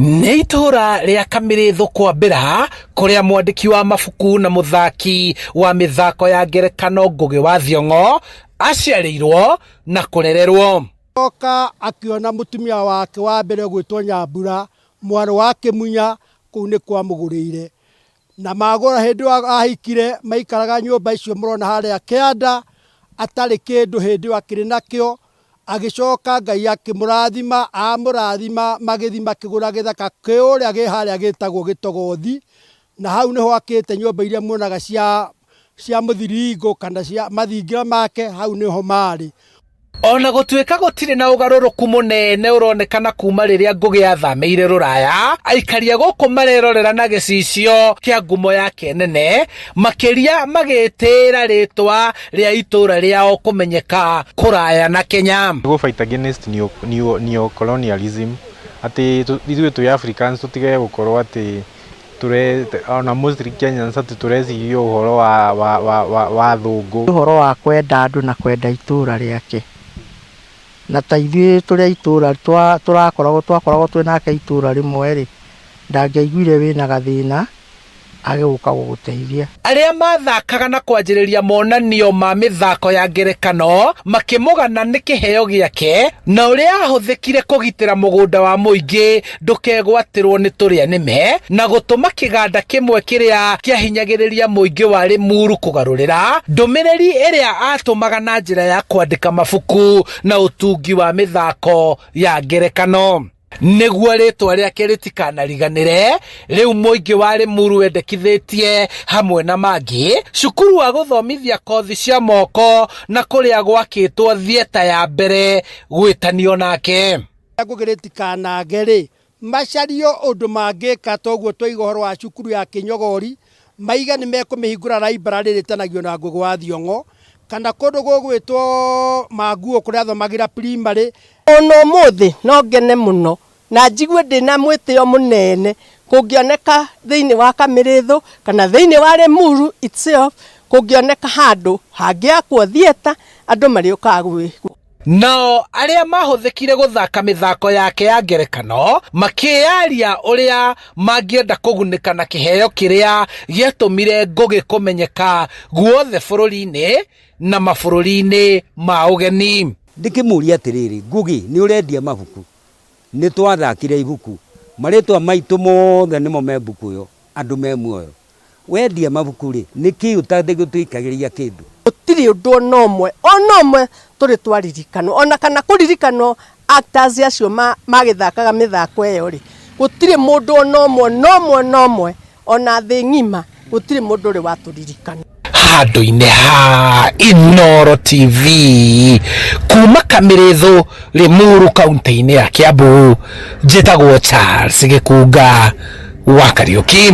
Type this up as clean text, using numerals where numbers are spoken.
Nĩ itura rĩa Kamirithu kwambĩra kũrĩa mwandĩki wa mabuku na mũthaki wa mĩthako ya ngerekano Ngugi wa Thiong'o aciarĩirwo na kũrererwo. Oka akiona mutumia wake wa mbere gwĩtwo Nyambura mwana wa Kĩmunya kũu nĩ kwa mũgũrĩire na magũra hĩndĩ ahikire maikaraga nyũmba icio mũrona harĩa kĩanda atarĩ kĩndũ hĩndĩ akĩrĩ nakĩo agicoka Ngai akĩmũrathima amũrathima magĩthima kĩgũra gĩthaka kĩũrĩa gĩ harĩa gĩtagwo Gĩtogothi na hau nĩho akĩte nyũmba iria muonaga cia mũthiringo kana cia mathingira make hau nĩho marĩ. Ona gũtuĩka gũtirĩ na ũgarũrũku mũnene ũronekana kuma rĩrĩa Ngugi athamĩire Rũraya, aikaria gũkũ marerorera na gĩcicio kĩa ngumo yake nene makĩria magĩtĩra rĩtwa rĩa itũra rĩao kũmenyeka kũraya na Kenya. Go fight against neo-colonialism ati ithuĩ twĩ Africans tũtige gũkorwo ati ona mostly Kenyans ati tureciria ũhoro wa thũngũ, ũhoro wa kwenda andũ na kwenda itũra rĩake. Na ta ithuĩ tũrĩa itũra twakoragwo twĩ nake itũra rĩmwe rĩ ndangĩaiguire wĩna gathĩna agĩũka gũgũteithia. Arĩa mathakaga na kwanjĩrĩria monanio ma mĩthako ya ngerekano makĩmũgana nĩ kĩheo gĩake na ũrĩa ahũthĩkire kũgitĩra mũgũnda wa mũingĩ ndũkegwatĩrwo nĩ tũrĩa nĩme na gũtũma kĩganda kĩmwe kĩrĩa kĩahinyagĩrĩria mũingĩ wa Limuru kũgarũrĩra ndũmĩrĩri ĩrĩa atũmaga na njĩra ya kwandĩka mabuku na ũtungi wa mĩthako ya ngerekano. Nĩguo rĩtwa rĩake rĩtikanariganĩre, rĩu mũingĩ wa Limuru wendekithĩtie hamwe na mangĩ cukuru wa gũthomithia kothi cia moko na kũrĩa gwakĩtwo thieta ya mbere gwĩtanio nake. Ngugi rĩtikanage rĩ macario ũndũ mangĩka toguo tũiga ũhoro wa cukuru ya Kĩnyogori maiga nĩ mekũmĩhingũra library rĩtanagio na Ngugi wa Thiong'o kana kũndũ gũgwĩtwo Manguo kũrĩa athomagira primary. Ono mũthĩ no ngene mũno na njigue ndĩna mwĩtĩo mũnene kũngĩoneka thĩinĩ wa Kamirithu kana thĩinĩ wa Limuru itself kũngĩoneka handũ hangĩakwo thieta andũ marĩũkaga gwĩkwo. Nao arĩa mahũthĩkire gũthaka mĩthako yake ya ngerekano makĩyaria ũrĩa mangĩenda kũgunĩka na kĩheo kĩrĩa gĩatũmire Ngugi kũmenyeka guothe bũrũri-inĩ na mabũrũri-inĩ ma ũgeni. Ndikĩmũria atĩrĩrĩ, Ngugi nĩ ũrendia mabuku, nĩ twathakire ibuku marĩtwa maitũ mothe nĩmo me mbuku ĩyo andũ me muoyo, wendia mabuku rĩ nĩkĩ ũtagũtwĩkagĩria kĩndũ? Gũtirĩ ũndũ ona ũmwe tũrĩ twaririkanwo ona kana kũririkanwo actors acio magĩthakaga mĩthako ĩyo rĩ gũtirĩ mũndũ ona ũmwe ona thĩ ng'ima gũtirĩ mũndũ ũrĩ watũririkana. Handũ-inĩ ha Inooro TV kuma Kamirithu Limuru kaunti-inĩ ya Kiambu, njĩtagwo Charles Gĩkunga wa Kariũki.